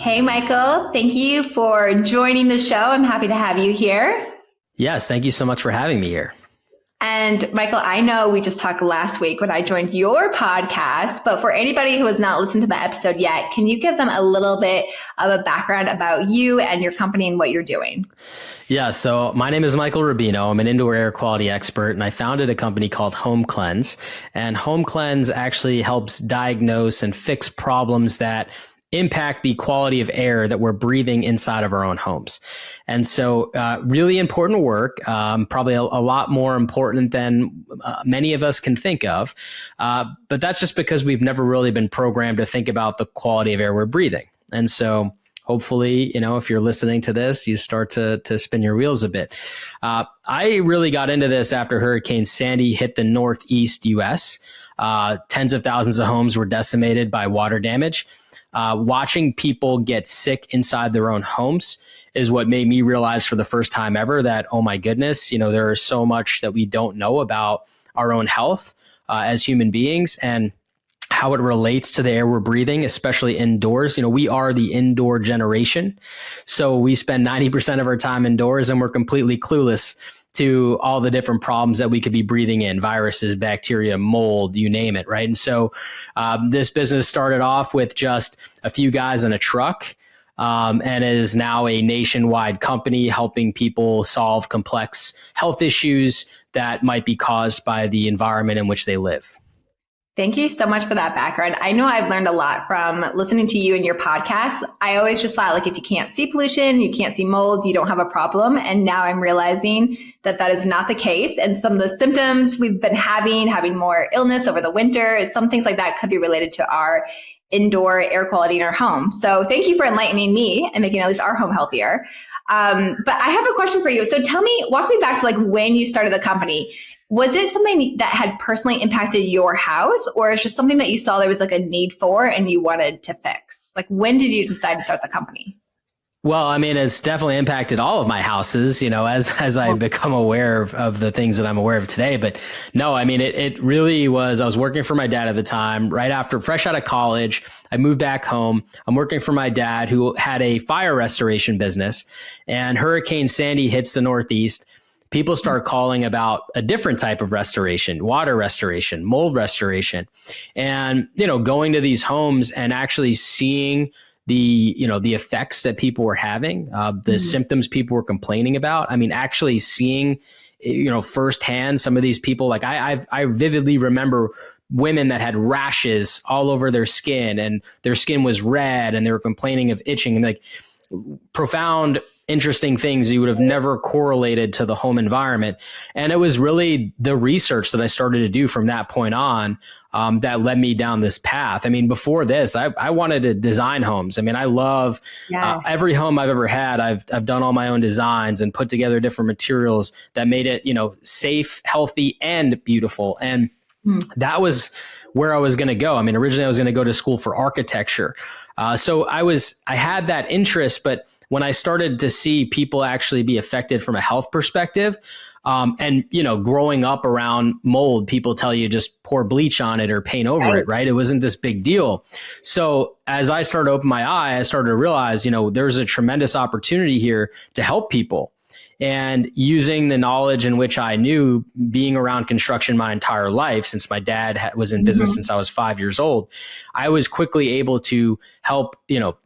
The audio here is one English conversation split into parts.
Hey, Michael. Thank you for joining the show. I'm happy to have you here. Yes, thank you so much for having me here. And Michael, I know we just talked last week when I joined your podcast, but for anybody who has not listened to the episode yet, can you give them a little bit of a background about you and your company and what you're doing? Yeah, so my name is Michael Rubino. I'm an indoor air quality expert, and I founded a company called Home Cleanse. And Home Cleanse actually helps diagnose and fix problems that impact the quality of air that we're breathing inside of our own homes. And so really important work, probably a lot more important than many of us can think of. But that's just because we've never really been programmed to think about the quality of air we're breathing. And so hopefully, if you're listening to this, you start to spin your wheels a bit. I really got into this after Hurricane Sandy hit the Northeast US. Tens of thousands of homes were decimated by water damage. Watching people get sick inside their own homes is what made me realize for the first time ever that, oh my goodness, there is so much that we don't know about our own health as human beings and how it relates to the air we're breathing, especially indoors. We are the indoor generation. So we spend 90% of our time indoors and we're completely clueless to all the different problems that we could be breathing in: viruses, bacteria, mold, you name it, right? And so this business started off with just a few guys in a truck and is now a nationwide company helping people solve complex health issues that might be caused by the environment in which they live. Thank you so much for that background. I know I've learned a lot from listening to you and your podcast. I always just thought, if you can't see pollution, you can't see mold, you don't have a problem. And now I'm realizing that is not the case. And some of the symptoms we've been having more illness over the winter, some things like that could be related to our indoor air quality in our home. So thank you for enlightening me and making at least our home healthier. But I have a question for you. So walk me back to when you started the company. Was it something that had personally impacted your house, or is just something that you saw there was a need for and you wanted to fix? When did you decide to start the company? Well, it's definitely impacted all of my houses, as I've become aware of the things that I'm aware of today. But no, it really was, I was working for my dad at the time, fresh out of college. I moved back home. I'm working for my dad, who had a fire restoration business, and Hurricane Sandy hits the Northeast. People start calling about a different type of restoration: water restoration, mold restoration. And, going to these homes and actually seeing the effects that people were having, the symptoms people were complaining about. Actually seeing, firsthand some of these people. I vividly remember women that had rashes all over their skin and their skin was red and they were complaining of itching, and profound, interesting things you would have never correlated to the home environment. And it was really the research that I started to do from that point on that led me down this path. Before this, I wanted to design homes. I love every home I've ever had. I've done all my own designs and put together different materials that made it, safe, healthy, and beautiful. And that was where I was going to go. Originally I was going to go to school for architecture. So I had that interest, but when I started to see people actually be affected from a health perspective, and, growing up around mold, people tell you just pour bleach on it or paint over it, right? It wasn't this big deal. So as I started to open my eye, I started to realize, there's a tremendous opportunity here to help people. And using the knowledge in which I knew, being around construction my entire life, since my dad was in business since I was 5 years old, I was quickly able to help,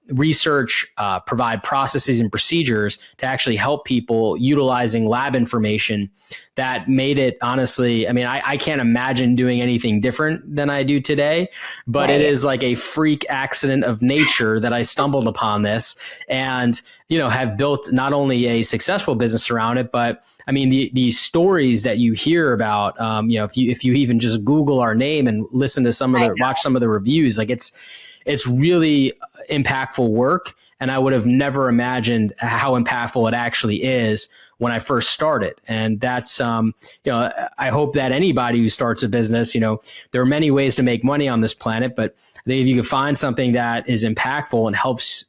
research, provide processes and procedures to actually help people utilizing lab information that made it, honestly, I can't imagine doing anything different than I do today, but It is like a freak accident of nature that I stumbled upon this and, have built not only a successful business around it, but the stories that you hear about, if you even just Google our name and listen to watch some of the reviews, it's really impactful work. And I would have never imagined how impactful it actually is when I first started. And that's, I hope that anybody who starts a business, there are many ways to make money on this planet, but I think if you can find something that is impactful and helps,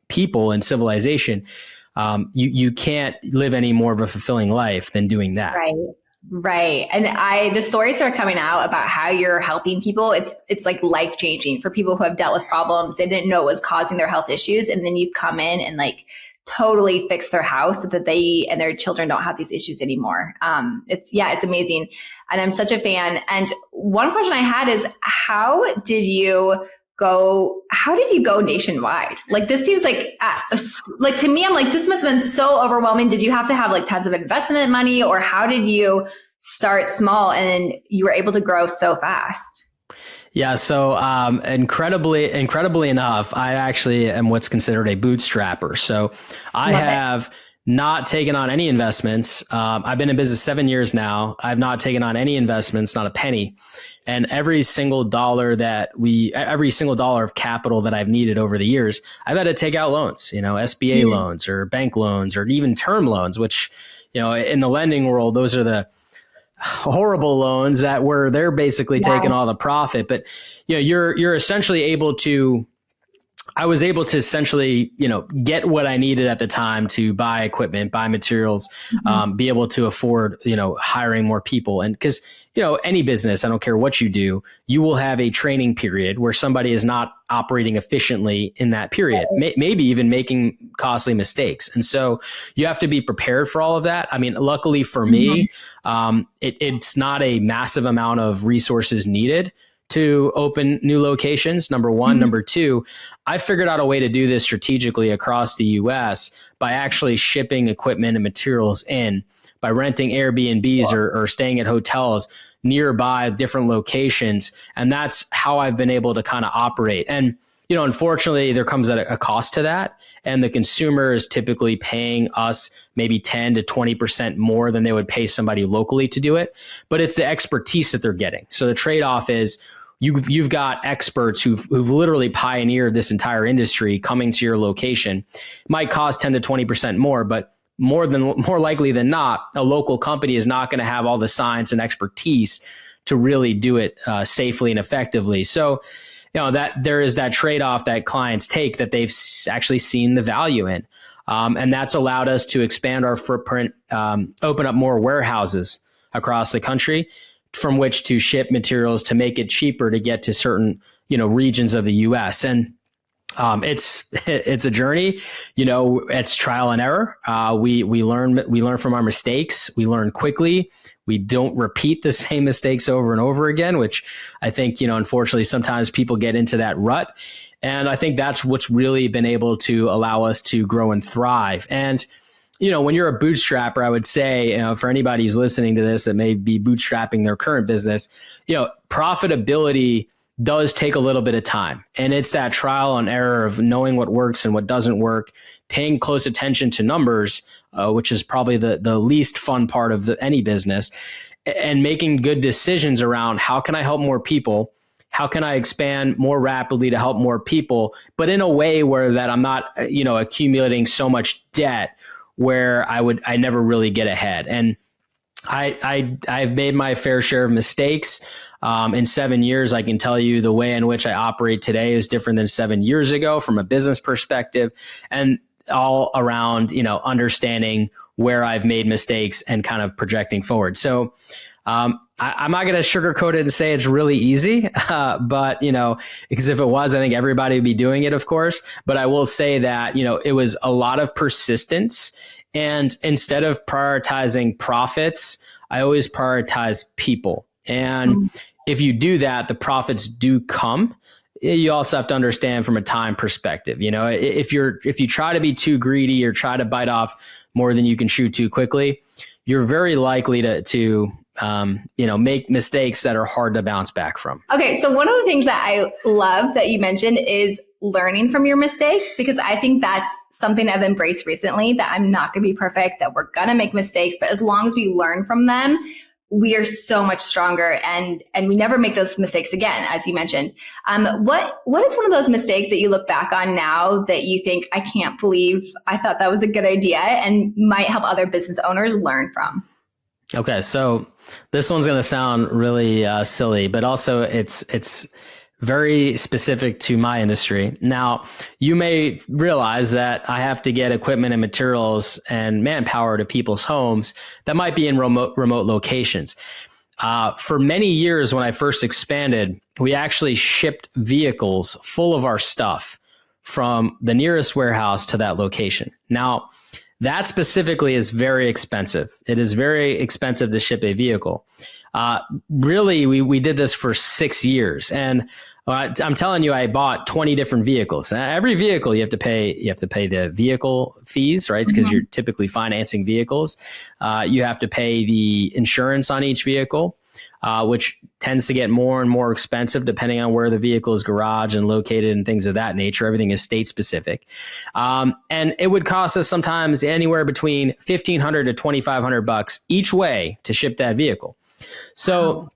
people and civilization, you can't live any more of a fulfilling life than doing that. Right. Right. And the stories that are coming out about how you're helping people, it's like life changing for people who have dealt with problems they didn't know was causing their health issues. And then you've come in and like totally fixed their house so that they and their children don't have these issues anymore. It's amazing. And I'm such a fan. And one question I had is how did you go nationwide? Like this seems like to me, I'm like, this must have been so overwhelming. Did you have to have like tons of investment money, or how did you start small and you were able to grow so fast? Yeah. So, incredibly enough, I actually am what's considered a bootstrapper. So I Love have not taken on any investments. I've been in business 7 years now. I've not taken on any investments, not a penny. And every single dollar of capital that I've needed over the years, I've had to take out loans, SBA loans or bank loans or even term loans, which, in the lending world, those are the horrible loans they're basically taking all the profit. But, you're essentially I was able to essentially, get what I needed at the time to buy equipment, buy materials, be able to afford, hiring more people. And because, any business, I don't care what you do, you will have a training period where somebody is not operating efficiently in that period, maybe even making costly mistakes. And so you have to be prepared for all of that. I mean, luckily for me, it's not a massive amount of resources needed to open new locations, number one. Number two, I figured out a way to do this strategically across the US by actually shipping equipment and materials in, by renting Airbnbs or staying at hotels nearby different locations. And that's how I've been able to kind of operate. And, unfortunately, there comes at a cost to that. And the consumer is typically paying us maybe 10 to 20% more than they would pay somebody locally to do it. But it's the expertise that they're getting. So the trade-off is you've got experts who've literally pioneered this entire industry coming to your location. It might cost 10 to 20% more, but more likely than not, a local company is not going to have all the science and expertise to really do it safely and effectively. So, that there is that trade-off that clients take that they've actually seen the value in. And that's allowed us to expand our footprint, open up more warehouses across the country from which to ship materials to make it cheaper to get to certain, regions of the US. And it's a journey, it's trial and error. We learn from our mistakes. We learn quickly. We don't repeat the same mistakes over and over again, which I think, unfortunately, sometimes people get into that rut. And I think that's what's really been able to allow us to grow and thrive. And, when you're a bootstrapper, I would say, for anybody who's listening to this that may be bootstrapping their current business, profitability does take a little bit of time. And it's that trial and error of knowing what works and what doesn't work, paying close attention to numbers, which is probably the least fun part of any business, and making good decisions around how can I help more people? How can I expand more rapidly to help more people, but in a way where that I'm not, accumulating so much debt where I never really get ahead. And I've made my fair share of mistakes. In 7 years, I can tell you the way in which I operate today is different than 7 years ago from a business perspective, and all around, understanding where I've made mistakes and kind of projecting forward. So I'm not going to sugarcoat it and say it's really easy, but, because if it was, I think everybody would be doing it, of course. But I will say that, it was a lot of persistence. And instead of prioritizing profits, I always prioritize people. And if you do that, the profits do come. You also have to understand from a time perspective, if you try to be too greedy or try to bite off more than you can chew too quickly, you're very likely to make mistakes that are hard to bounce back from. Okay. So one of the things that I love that you mentioned is learning from your mistakes, because I think that's something I've embraced recently, that I'm not going to be perfect, that we're going to make mistakes, but as long as we learn from them, we are so much stronger and we never make those mistakes again, as you mentioned. What is one of those mistakes that you look back on now that you think, I can't believe I thought that was a good idea and might help other business owners learn from? Okay. So this one's going to sound really silly, but also it's very specific to my industry. Now, you may realize that I have to get equipment and materials and manpower to people's homes that might be in remote locations. For many years, when I first expanded, we actually shipped vehicles full of our stuff from the nearest warehouse to that location. Now, that specifically is very expensive. It is very expensive to ship a vehicle. Really, we did this for 6 years, and I'm telling you, I bought 20 different vehicles. Every vehicle you have to pay the vehicle fees, right? It's because you're typically financing vehicles. You have to pay the insurance on each vehicle, which tends to get more and more expensive depending on where the vehicle is garaged and located and things of that nature. Everything is state specific. And it would cost us sometimes anywhere between $1,500 to $2,500 each way to ship that vehicle. So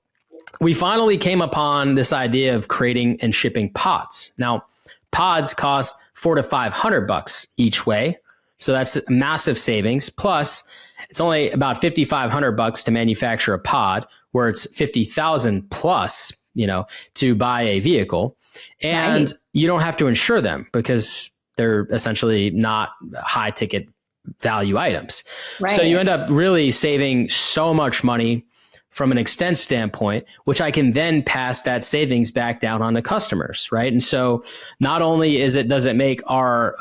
we finally came upon this idea of creating and shipping pods. Now, pods cost $400 to $500 each way. So that's massive savings. Plus, it's only about $5,500 to manufacture a pod, where it's $50,000 plus, to buy a vehicle. And you don't have to insure them because they're essentially not high ticket value items. Right. So you end up really saving so much money from an expense standpoint, which I can then pass that savings back down on the customers, right? And so not only does it make our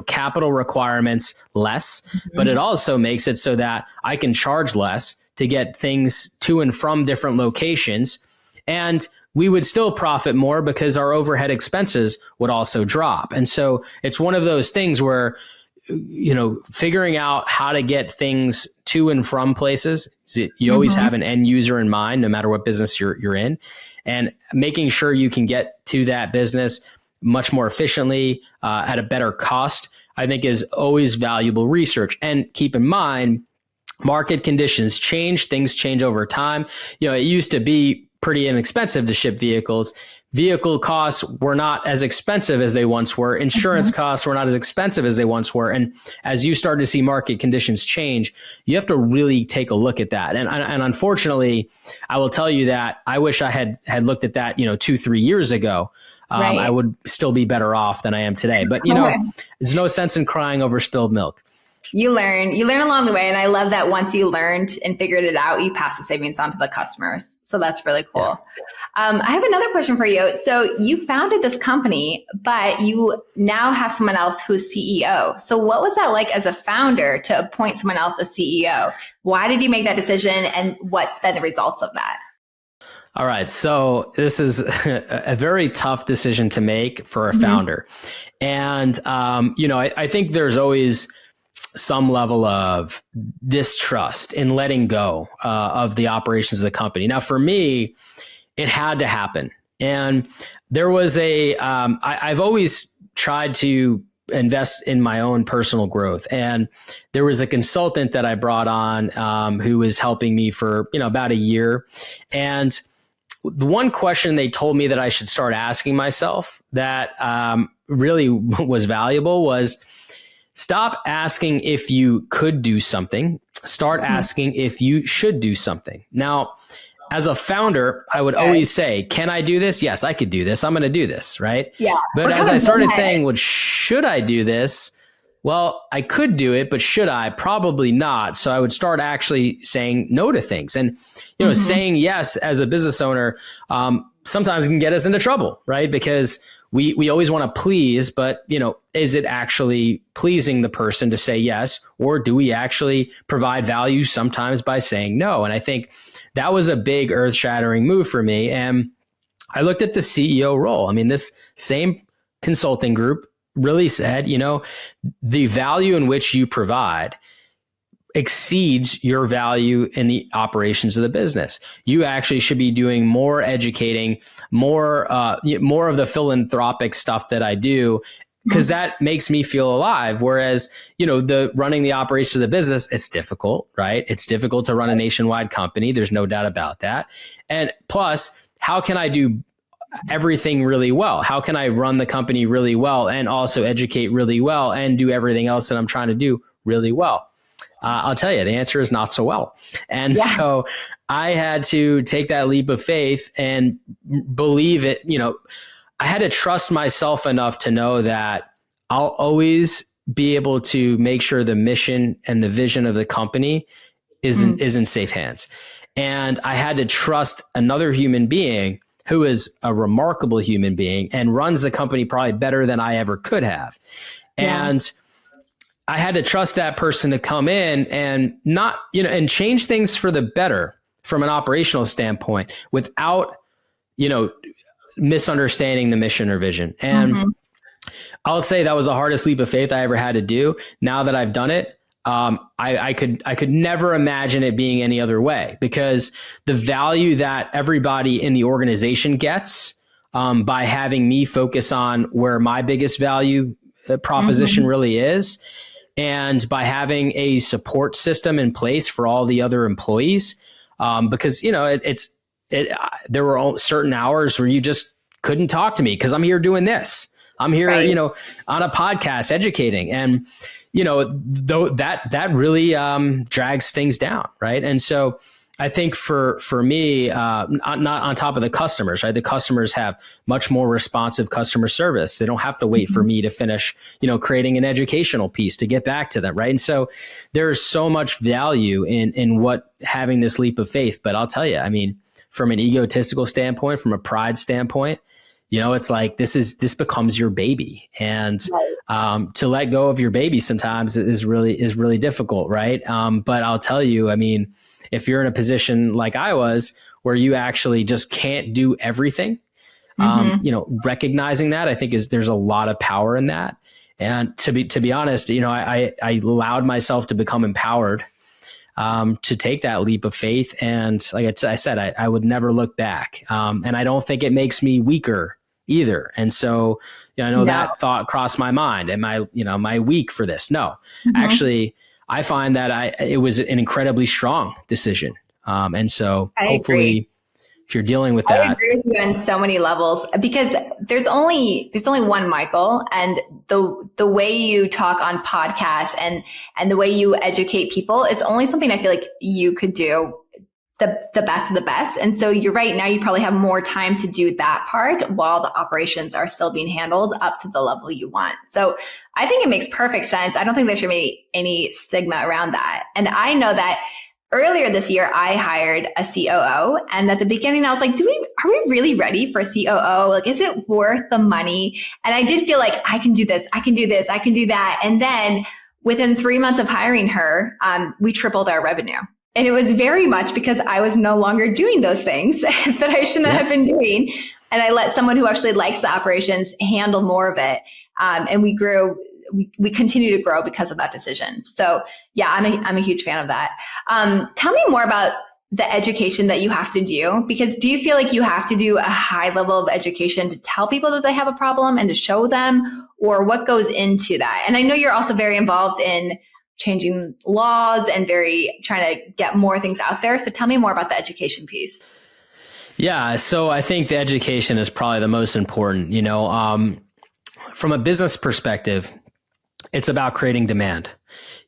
capital requirements less, but it also makes it so that I can charge less to get things to and from different locations, and we would still profit more because our overhead expenses would also drop. And so it's one of those things where figuring out how to get things to and from places, you always have an end user in mind, no matter what business you're in, and making sure you can get to that business much more efficiently at a better cost, I think is always valuable research. And keep in mind, market conditions change, things change over time. It used to be pretty inexpensive to ship vehicles. Vehicle costs were not as expensive as they once were. Insurance costs were not as expensive as they once were. And as you start to see market conditions change, you have to really take a look at that. And unfortunately, I will tell you that I wish I had looked at that, 2-3 years ago. I would still be better off than I am today. But, there's no sense in crying over spilled milk. You learn along the way. And I love that once you learned and figured it out, you pass the savings on to the customers. So that's really cool. Yeah. I have another question for you. So you founded this company, but you now have someone else who's CEO. So what was that like as a founder to appoint someone else as CEO? Why did you make that decision, and what's been the results of that? All right. So this is a very tough decision to make for a founder. And, I think there's always some level of distrust in letting go of the operations of the company. Now, for me, it had to happen. And there was I've always tried to invest in my own personal growth. And there was a consultant that I brought on who was helping me for, about a year. And the one question they told me that I should start asking myself that really was valuable was, stop asking if you could do something. Start asking if you should do something. Now, as a founder, I would always say, can I do this? Yes, I could do this. I'm going to do this, right? Yeah. But as I started saying, well, should I do this? Well, I could do it, but should I? Probably not. So I would start actually saying no to things. And, saying yes as a business owner sometimes can get us into trouble, right? Because we always want to please, but, is it actually pleasing the person to say yes? Or do we actually provide value sometimes by saying no? And I think that was a big earth-shattering move for me. And I looked at the CEO role. I mean, this same consulting group really said, the value in which you provide exceeds your value in the operations of the business. You actually should be doing more educating, more of the philanthropic stuff that I do, because that makes me feel alive. Whereas, the running the operations of the business, it's difficult, right? It's difficult to run a nationwide company. There's no doubt about that. And plus, how can I do everything really well? How can I run the company really well and also educate really well and do everything else that I'm trying to do really well? I'll tell you, the answer is not so well. And Yeah. so I had to take that leap of faith and believe it. I had to trust myself enough to know that I'll always be able to make sure the mission and the vision of the company is in safe hands. And I had to trust another human being who is a remarkable human being and runs the company probably better than I ever could have. Yeah. And I had to trust that person to come in and not, and change things for the better from an operational standpoint without, misunderstanding the mission or vision. And I'll say that was the hardest leap of faith I ever had to do. Now that I've done it, I could never imagine it being any other way, because the value that everybody in the organization gets by having me focus on where my biggest value proposition really is, and by having a support system in place for all the other employees, because there were certain hours where you just couldn't talk to me because I'm here doing this. I'm here, Right. On a podcast educating, and though that really drags things down, right? And so I think for me, not on top of the customers, right? The customers have much more responsive customer service. They don't have to wait for me to finish, creating an educational piece to get back to them, right? And so there's so much value in what having this leap of faith. But I'll tell you, I mean, from an egotistical standpoint, from a pride standpoint, it's like this becomes your baby, and to let go of your baby sometimes is really difficult, right? But I'll tell you, I mean, if you're in a position like I was, where you actually just can't do everything, recognizing that, I think there's a lot of power in that. And to be honest, I allowed myself to become empowered to take that leap of faith. And like I said, I would never look back. And I don't think it makes me weaker either. And so, I know that thought crossed my mind. Am I weak for this? No, actually, I find that it was an incredibly strong decision. And so hopefully if you're dealing with that. I agree with you on so many levels, because there's only one Michael, and the way you talk on podcasts and the way you educate people is only something I feel like you could do the best of the best. And so you're right, now you probably have more time to do that part while the operations are still being handled up to the level you want. So I think it makes perfect sense. I don't think there should be any stigma around that. And I know that earlier this year, I hired a COO. And at the beginning, I was like, are we really ready for a COO? Like, is it worth the money? And I did feel like I can do this, I can do this, I can do that. And then within 3 months of hiring her, we tripled our revenue. And it was very much because I was no longer doing those things that I shouldn't have been doing. And I let someone who actually likes the operations handle more of it. And we grew. We continue to grow because of that decision. So yeah, I'm a huge fan of that. Tell me more about the education that you have to do, because do you feel like you have to do a high level of education to tell people that they have a problem and to show them, or what goes into that? And I know you're also very involved in changing laws and trying to get more things out there. So tell me more about the education piece. Yeah. So I think the education is probably the most important, from a business perspective. It's about creating demand,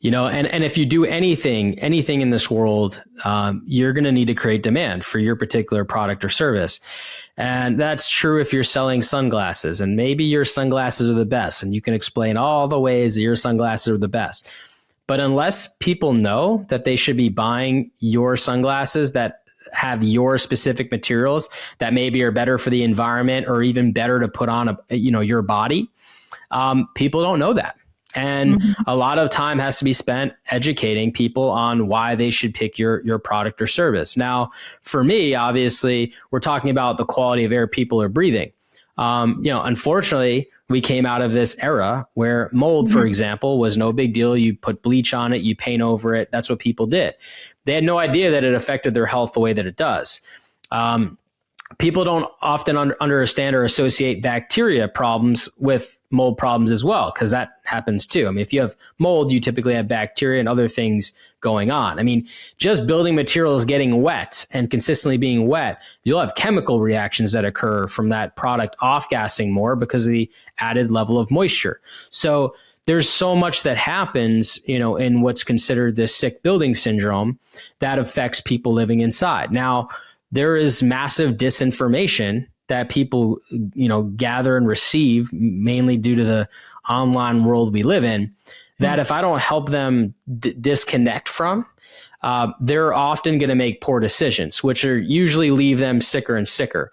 and if you do anything in this world, you're going to need to create demand for your particular product or service. And that's true if you're selling sunglasses, and maybe your sunglasses are the best, and you can explain all the ways that your sunglasses are the best. But unless people know that they should be buying your sunglasses that have your specific materials that maybe are better for the environment or even better to put on your body, people don't know that. And a lot of time has to be spent educating people on why they should pick your product or service. Now, for me, obviously, we're talking about the quality of air people are breathing. Unfortunately, we came out of this era where mold, for example, was no big deal. You put bleach on it, you paint over it. That's what people did. They had no idea that it affected their health the way that it does. People don't often understand or associate bacteria problems with mold problems as well, because that happens too. I mean, if you have mold, you typically have bacteria and other things going on. I mean, just building materials getting wet and consistently being wet, you'll have chemical reactions that occur from that product off-gassing more because of the added level of moisture. So there's so much that happens, in what's considered the sick building syndrome that affects people living inside. Now, there is massive disinformation that people, gather and receive, mainly due to the online world we live in, that if I don't help them disconnect from, they're often going to make poor decisions, which are usually leave them sicker and sicker.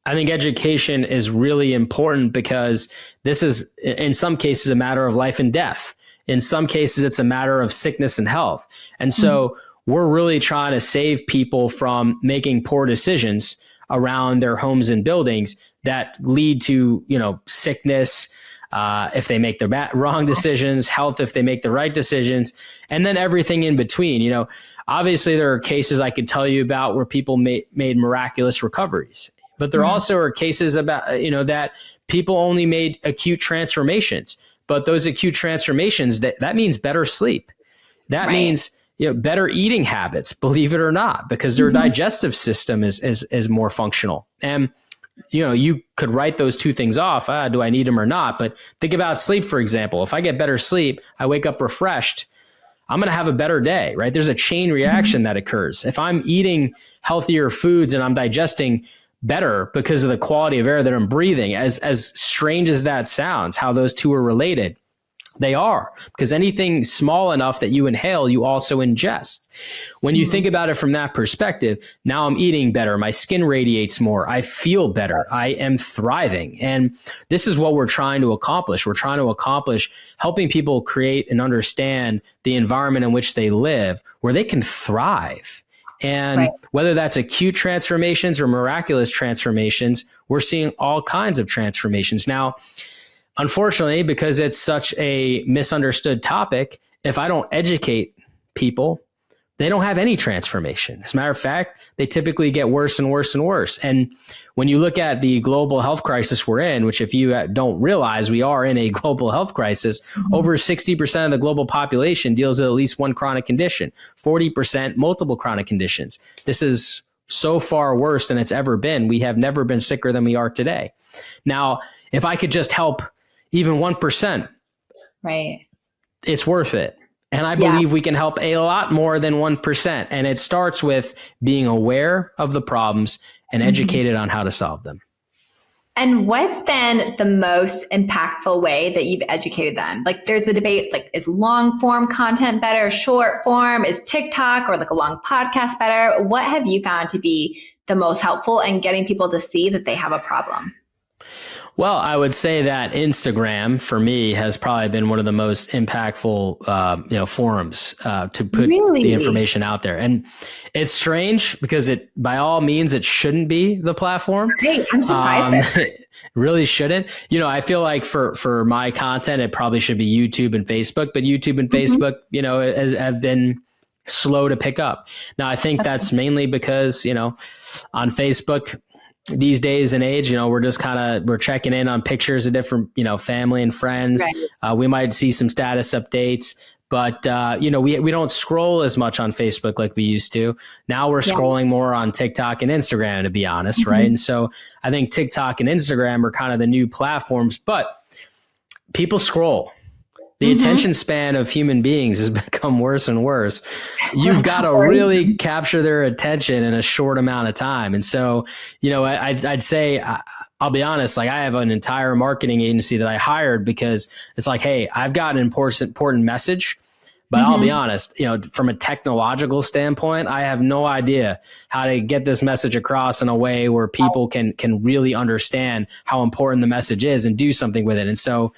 I think education is really important because this is, in some cases, a matter of life and death. In some cases, it's a matter of sickness and health. And so we're really trying to save people from making poor decisions around their homes and buildings that lead to, sickness, if they make the wrong decisions, health if they make the right decisions, and then everything in between. Obviously, there are cases I could tell you about where people made miraculous recoveries. But there also are cases about, that people only made acute transformations. But those acute transformations, that means better sleep. That means, better eating habits, believe it or not, because their digestive system is more functional. And, you could write those two things off. Do I need them or not? But think about sleep, for example. If I get better sleep, I wake up refreshed, I'm going to have a better day, right? There's a chain reaction that occurs. If I'm eating healthier foods and I'm digesting better because of the quality of air that I'm breathing, as strange as that sounds, how those two are related, they are, because anything small enough that you inhale, you also ingest. When you think about it from that perspective, now I'm eating better. My skin radiates more. I feel better. I am thriving. And this is what we're trying to accomplish. We're trying to accomplish helping people create and understand the environment in which they live, where they can thrive. And whether that's acute transformations or miraculous transformations, we're seeing all kinds of transformations. Now, unfortunately, because it's such a misunderstood topic, if I don't educate people, they don't have any transformation. As a matter of fact, they typically get worse and worse and worse. And when you look at the global health crisis we're in, which if you don't realize, we are in a global health crisis, over 60% of the global population deals with at least one chronic condition, 40% multiple chronic conditions. This is so far worse than it's ever been. We have never been sicker than we are today. Now, if I could just help even 1%, it's worth it. And I believe we can help a lot more than 1%. And it starts with being aware of the problems and educated on how to solve them. And what's been the most impactful way that you've educated them? Like there's the debate, like is long form content better, short form? Is TikTok or like a long podcast better? What have you found to be the most helpful in getting people to see that they have a problem? Well, I would say that Instagram for me has probably been one of the most impactful, forums to put the information out there. And it's strange because by all means, it shouldn't be the platform. Hey, I'm surprised. It really shouldn't. I feel like for my content, it probably should be YouTube and Facebook, but YouTube and Facebook, have been slow to pick up. Now, I think that's mainly because, on Facebook, these days and age, we're just we're checking in on pictures of different, family and friends. We might see some status updates, but, we don't scroll as much on Facebook like we used to. Now we're scrolling more on TikTok and Instagram, to be honest. Right. And so I think TikTok and Instagram are kind of the new platforms, but people scroll. The attention span of human beings has become worse and worse. You've got to really capture their attention in a short amount of time. And so, I'd say, I'll be honest, like I have an entire marketing agency that I hired because it's like, hey, I've got an important message, but I'll be honest, from a technological standpoint, I have no idea how to get this message across in a way where people can really understand how important the message is and do something with it. And so,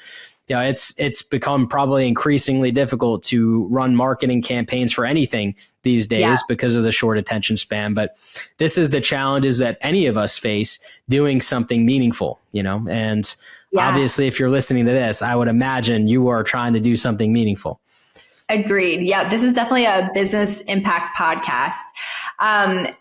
it's become probably increasingly difficult to run marketing campaigns for anything these days because of the short attention span. But this is the challenges that any of us face doing something meaningful, and obviously if you're listening to this, I would imagine you are trying to do something meaningful. Agreed. Yeah, this is definitely a business impact podcast.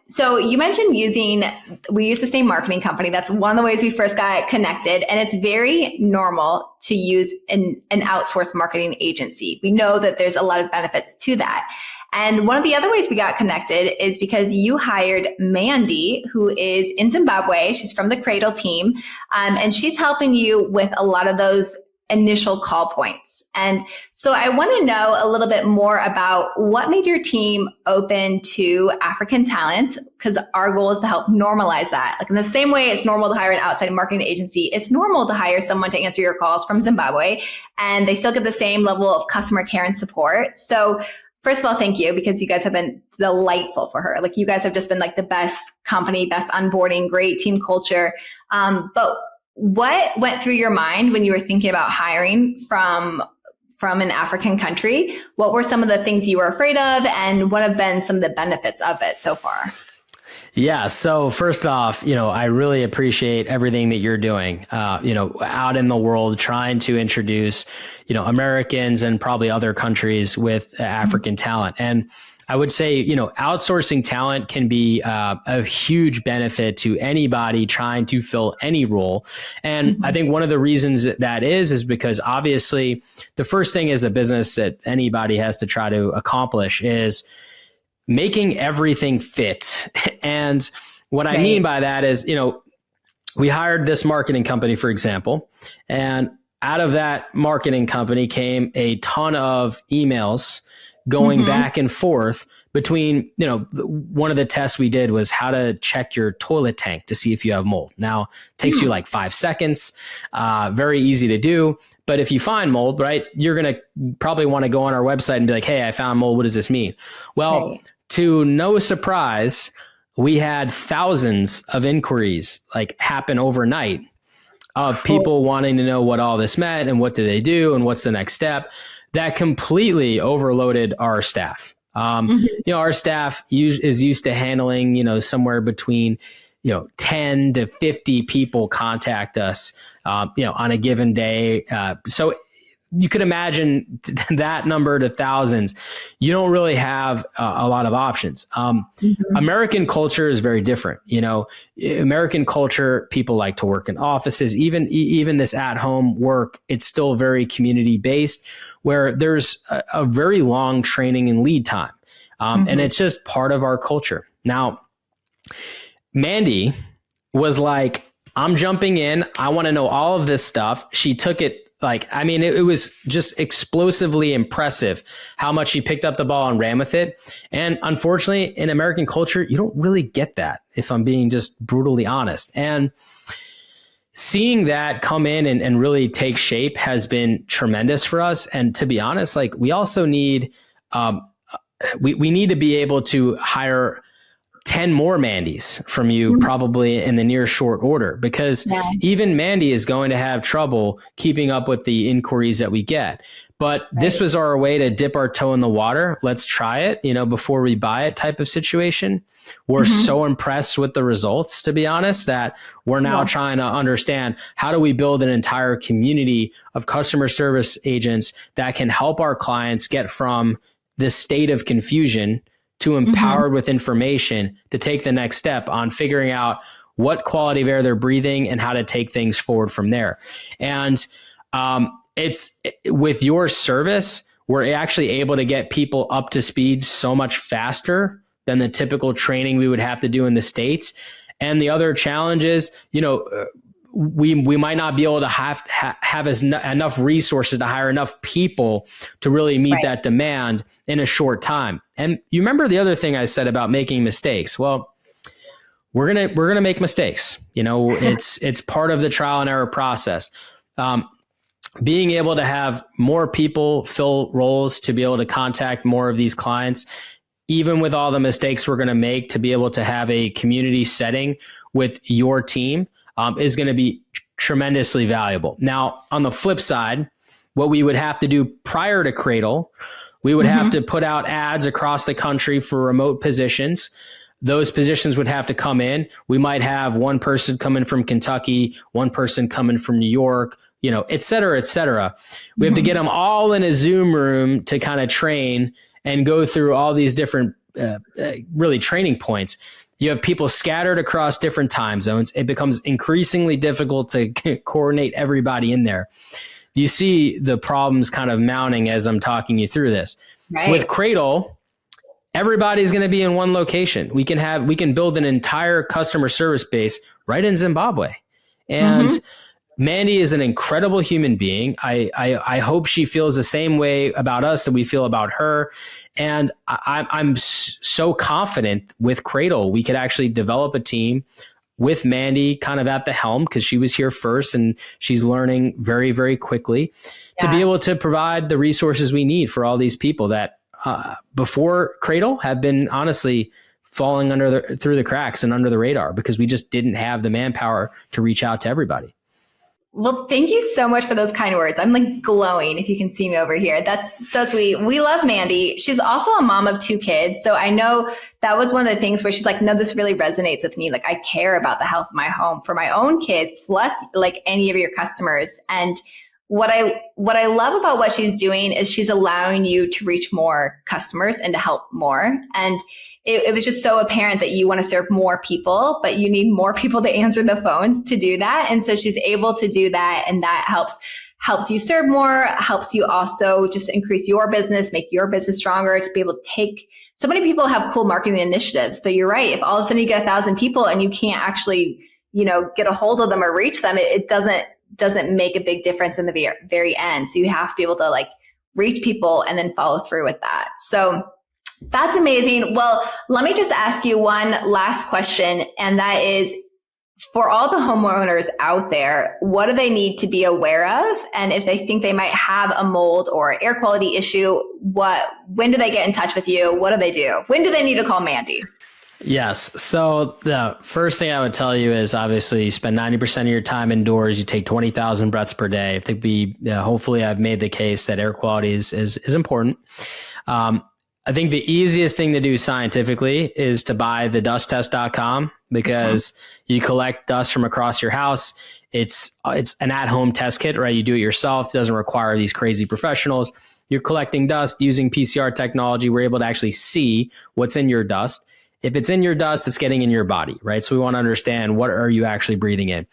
So you mentioned we use the same marketing company. That's one of the ways we first got connected. And it's very normal to use an outsourced marketing agency. We know that there's a lot of benefits to that. And one of the other ways we got connected is because you hired Mandy, who is in Zimbabwe. She's from the Cradle team. And she's helping you with a lot of those initial call points. And so I want to know a little bit more about what made your team open to African talent, because our goal is to help normalize that. Like in the same way it's normal to hire an outside marketing agency, it's normal to hire someone to answer your calls from Zimbabwe, and they still get the same level of customer care and support. So first of all, thank you, because you guys have been delightful for her. Like you guys have just been like the best company, best onboarding, great team culture. But what went through your mind when you were thinking about hiring from an African country? What were some of the things you were afraid of, and what have been some of the benefits of it so far? Yeah. So first off, I really appreciate everything that you're doing, out in the world, trying to introduce, Americans and probably other countries with African talent. And I would say, outsourcing talent can be a huge benefit to anybody trying to fill any role. And I think one of the reasons that is because obviously the first thing as a business that anybody has to try to accomplish is making everything fit. And what I mean by that is, we hired this marketing company, for example, and out of that marketing company came a ton of emails going back and forth between, one of the tests we did was how to check your toilet tank to see if you have mold. Now, it takes you like 5 seconds, very easy to do. But if you find mold, right, you're going to probably want to go on our website and be like, hey, I found mold. What does this mean? Well, to no surprise, we had thousands of inquiries happen overnight of people wanting to know what all this meant and what do they do and what's the next step. That completely overloaded our staff. Our staff is used to handling, somewhere between, 10 to 50 people contact us, on a given day. So you could imagine that number to thousands. You don't really have a lot of options. American culture is very different. American culture, people like to work in offices, even this at-home work, it's still very community-based, where there's a very long training and lead time. And it's just part of our culture. Now, Mandy was like, I'm jumping in. I want to know all of this stuff. She took it it was just explosively impressive how much she picked up the ball and ran with it. And unfortunately, in American culture, you don't really get that, if I'm being just brutally honest. And seeing that come in and really take shape has been tremendous for us. And to be honest, we also need, we need to be able to hire 10 more Mandys from you probably in the near short order, because even Mandy is going to have trouble keeping up with the inquiries that we get. But this was our way to dip our toe in the water. Let's try it, before we buy it type of situation. We're so impressed with the results, to be honest, that we're now trying to understand how do we build an entire community of customer service agents that can help our clients get from this state of confusion to empowered with information to take the next step on figuring out what quality of air they're breathing and how to take things forward from there. And it's with your service, we're actually able to get people up to speed so much faster than the typical training we would have to do in the States. And the other challenge is, we might not be able to have enough resources to hire enough people to really meet that demand in a short time. And you remember the other thing I said about making mistakes? Well, we're gonna make mistakes. It's part of the trial and error process. Being able to have more people fill roles to be able to contact more of these clients, even with all the mistakes we're going to make, to be able to have a community setting with your team is going to be tremendously valuable. Now, on the flip side, what we would have to do prior to CRDLE, we would have to put out ads across the country for remote positions. Those positions would have to come in. We might have one person coming from Kentucky, one person coming from New York, et cetera, et cetera. We have to get them all in a Zoom room to kind of train and go through all these different really training points. You have people scattered across different time zones. It becomes increasingly difficult to coordinate everybody in there. You see the problems kind of mounting as I'm talking you through this. With CRDLE, everybody's going to be in one location. We can build an entire customer service base right in Zimbabwe. And Mandy is an incredible human being. I hope she feels the same way about us that we feel about her. And I'm so confident with CRDLE, we could actually develop a team with Mandy kind of at the helm, because she was here first and she's learning very, very quickly to be able to provide the resources we need for all these people that before CRDLE have been honestly falling through the cracks and under the radar because we just didn't have the manpower to reach out to everybody. Well, thank you so much for those kind words. I'm like glowing if you can see me over here. That's so sweet. We love Mandy. She's also a mom of 2 kids. So I know that was one of the things where she's like, no, this really resonates with me. Like I care about the health of my home for my own kids, plus like any of your customers. And what I love about what she's doing is she's allowing you to reach more customers and to help more. And it was just so apparent that you want to serve more people, but you need more people to answer the phones to do that. And so she's able to do that. And that helps you serve more, helps you also just increase your business, make your business stronger, to be able to take. So many people have cool marketing initiatives, but you're right. If all of a sudden you get 1,000 people and you can't actually, get a hold of them or reach them, it doesn't make a big difference in the very end. So you have to be able to like reach people and then follow through with that. So that's amazing. Well, let me just ask you one last question. And that is, for all the homeowners out there, what do they need to be aware of? And if they think they might have a mold or air quality issue, when do they get in touch with you? What do they do? When do they need to call Mandy? Yes. So the first thing I would tell you is obviously you spend 90% of your time indoors. You take 20,000 breaths per day. I think hopefully I've made the case that air quality is important. I think the easiest thing to do scientifically is to buy the dusttest.com, because you collect dust from across your house. It's an at-home test kit, right? You do it yourself. It doesn't require these crazy professionals. You're collecting dust using PCR technology. We're able to actually see what's in your dust. If it's in your dust, it's getting in your body, right? So we want to understand, what are you actually breathing in?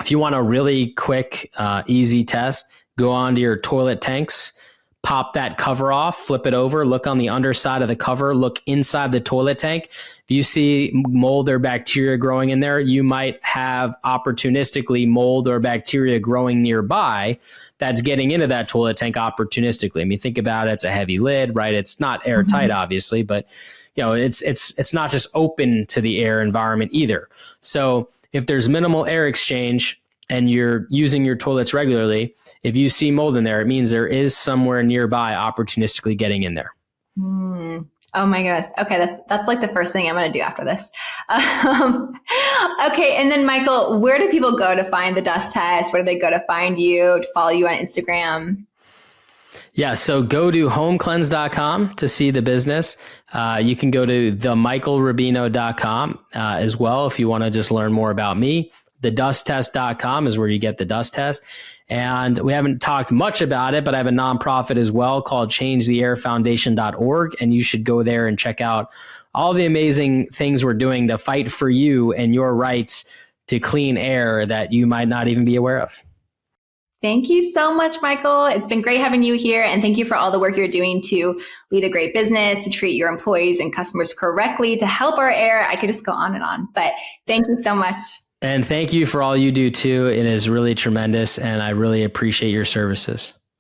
If you want a really quick, easy test, go onto your toilet tanks, pop that cover off, flip it over, look on the underside of the cover, look inside the toilet tank. If you see mold or bacteria growing in there, you might have opportunistically mold or bacteria growing nearby that's getting into that toilet tank opportunistically. I mean, think about it. It's a heavy lid, right? It's not airtight, obviously, but it's not just open to the air environment either. So if there's minimal air exchange and you're using your toilets regularly, if you see mold in there, it means there is somewhere nearby opportunistically getting in there. Oh my goodness. Okay. That's like the first thing I'm going to do after this. Okay. And then Michael, where do people go to find the dust test? Where do they go to find you, to follow you on Instagram? Yeah, so go to homecleanse.com to see the business. You can go to themichaelrubino.com as well if you want to just learn more about me. Thedusttest.com is where you get the dust test. And we haven't talked much about it, but I have a nonprofit as well called changetheairfoundation.org. And you should go there and check out all the amazing things we're doing to fight for you and your rights to clean air that you might not even be aware of. Thank you so much, Michael. It's been great having you here. And thank you for all the work you're doing to lead a great business, to treat your employees and customers correctly, to help our air. I could just go on, but thank you so much. And thank you for all you do too. It is really tremendous, and I really appreciate your services.